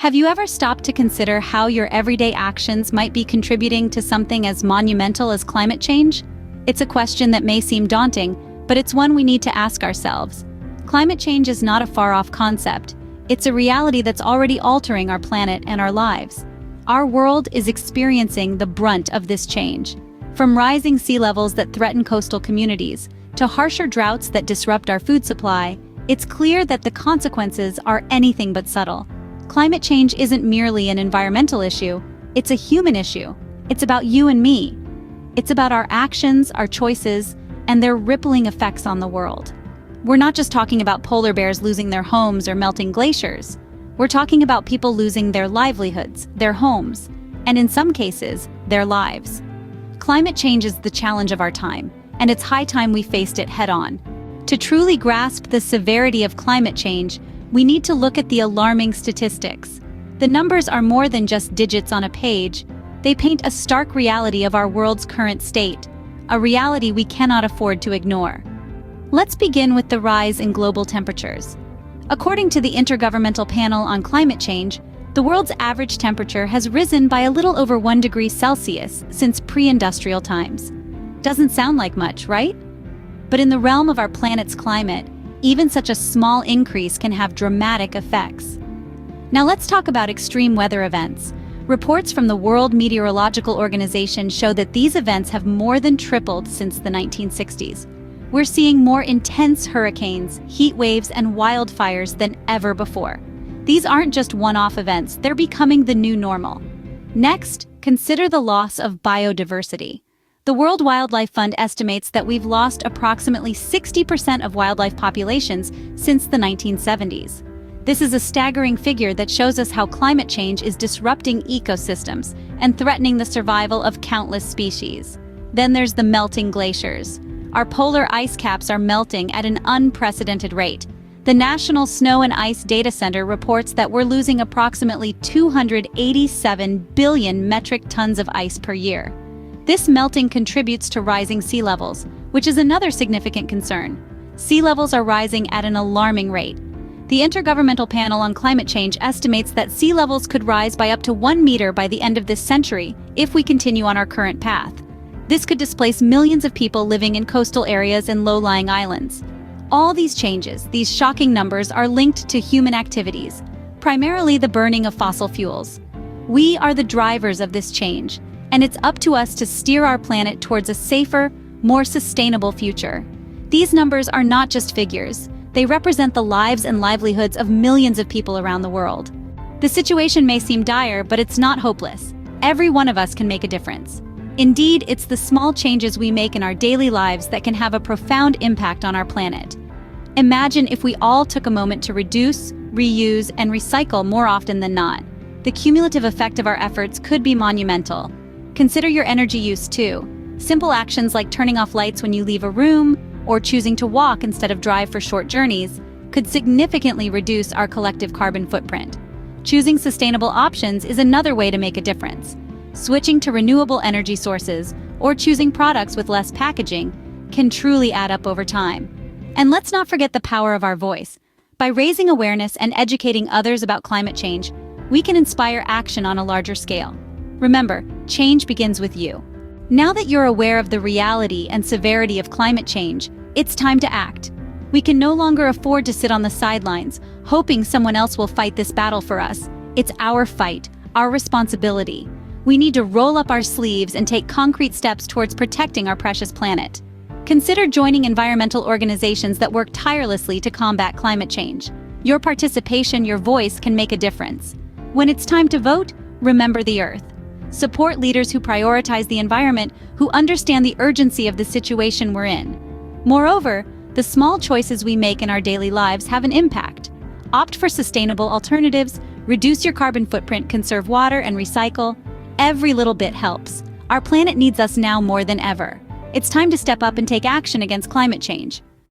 Have you ever stopped to consider how your everyday actions might be contributing to something as monumental as climate change? It's a question that may seem daunting, but it's one we need to ask ourselves. Climate change is not a far-off concept. It's a reality that's already altering our planet and our lives. Our world is experiencing the brunt of this change. From rising sea levels that threaten coastal communities, to harsher droughts that disrupt our food supply, it's clear that the consequences are anything but subtle. Climate change isn't merely an environmental issue, it's a human issue. It's about you and me. It's about our actions, our choices, and their rippling effects on the world. We're not just talking about polar bears losing their homes or melting glaciers. We're talking about people losing their livelihoods, their homes, and in some cases, their lives. Climate change is the challenge of our time, and it's high time we faced it head-on. To truly grasp the severity of climate change, we need to look at the alarming statistics. The numbers are more than just digits on a page. They paint a stark reality of our world's current state, a reality we cannot afford to ignore. Let's begin with the rise in global temperatures. According to the Intergovernmental Panel on Climate Change, the world's average temperature has risen by a little over 1 degree Celsius since pre-industrial times. Doesn't sound like much, right? But in the realm of our planet's climate, even such a small increase can have dramatic effects. Now let's talk about extreme weather events. Reports from the World Meteorological Organization show that these events have more than tripled since the 1960s. We're seeing more intense hurricanes, heat waves, and wildfires than ever before. These aren't just one-off events, they're becoming the new normal. Next, consider the loss of biodiversity. The World Wildlife Fund estimates that we've lost approximately 60% of wildlife populations since the 1970s. This is a staggering figure that shows us how climate change is disrupting ecosystems and threatening the survival of countless species. Then there's the melting glaciers. Our polar ice caps are melting at an unprecedented rate. The National Snow and Ice Data Center reports that we're losing approximately 287 billion metric tons of ice per year. This melting contributes to rising sea levels, which is another significant concern. Sea levels are rising at an alarming rate. The Intergovernmental Panel on Climate Change estimates that sea levels could rise by up to 1 meter by the end of this century if we continue on our current path. This could displace millions of people living in coastal areas and low-lying islands. All these changes, these shocking numbers, are linked to human activities, primarily the burning of fossil fuels. We are the drivers of this change, and it's up to us to steer our planet towards a safer, more sustainable future. These numbers are not just figures. They represent the lives and livelihoods of millions of people around the world. The situation may seem dire, but it's not hopeless. Every one of us can make a difference. Indeed, it's the small changes we make in our daily lives that can have a profound impact on our planet. Imagine if we all took a moment to reduce, reuse, and recycle more often than not. The cumulative effect of our efforts could be monumental. Consider your energy use too. Simple actions like turning off lights when you leave a room or choosing to walk instead of drive for short journeys could significantly reduce our collective carbon footprint. Choosing sustainable options is another way to make a difference. Switching to renewable energy sources or choosing products with less packaging can truly add up over time. And let's not forget the power of our voice. By raising awareness and educating others about climate change, we can inspire action on a larger scale. Remember, change begins with you. Now that you're aware of the reality and severity of climate change, it's time to act. We can no longer afford to sit on the sidelines, hoping someone else will fight this battle for us. It's our fight, our responsibility. We need to roll up our sleeves and take concrete steps towards protecting our precious planet. Consider joining environmental organizations that work tirelessly to combat climate change. Your participation, your voice can make a difference. When it's time to vote, remember the Earth. Support leaders who prioritize the environment, who understand the urgency of the situation we're in. Moreover, the small choices we make in our daily lives have an impact. Opt for sustainable alternatives, reduce your carbon footprint, conserve water, and recycle. Every little bit helps. Our planet needs us now more than ever. It's time to step up and take action against climate change.